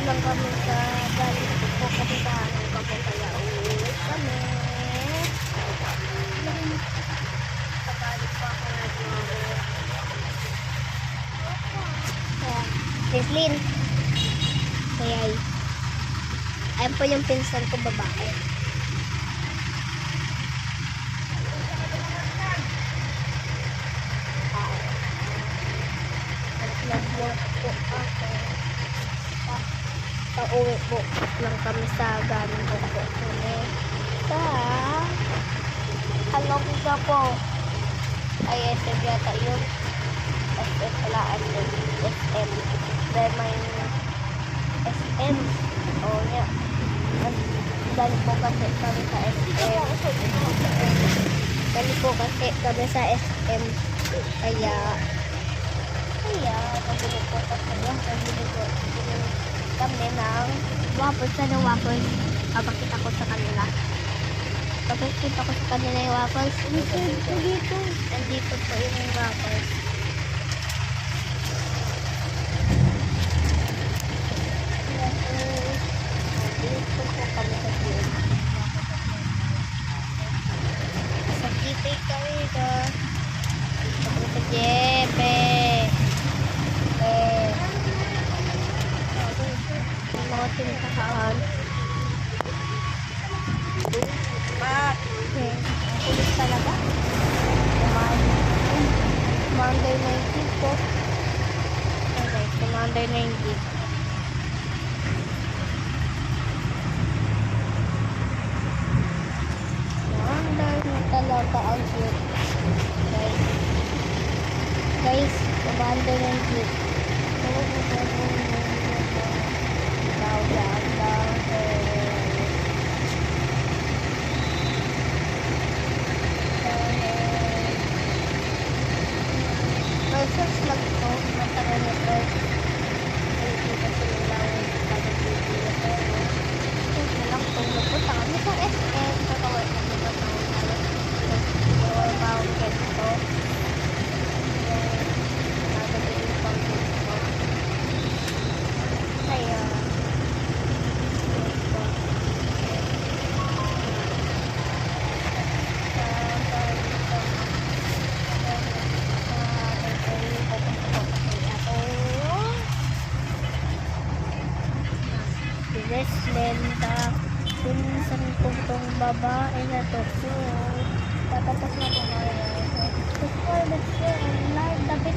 lang kami sa galing po kami sa hanggang pa po kaya uuwi kami. Pabalik po ako na dito. Leslyn. Kaya ayun po yung pinsan ko babae. Nag-vlog po ako. Pauwi po lang kami sa galing po po kami sa Halongga po. Ay, SM yata yun. SM pala, SM. Dahil may SM. Oo niya. Dahil po kasi kami sa SM. Dahil po kasi kami sa SM. Kaya nabili po kami ng waffles. Ano waffles? Papakita ko sa kanila. Papakita ko sa kanila yung waffles. Nandito po yung waffles. Nandito po kami sa gym. Sa Kipe kami ka. Kami sa Jepe. Mga tinitahaan. Kulit talaga. Commander 90 po. Okay, Commander 90. Commander na talaga ang cute. Guys, Commander 90. Search lang po, matagal na po. Hindi kasi lang pag-video ko. Search na lang po, napunta kami sa SM. Kakawin kami na po. Yung mountain ko. Nagagawin yung mountain ko. Kaya, Lenta, pinsan kong babae na to. So, tatapos na po ngayon. Subscribe at share and like the video.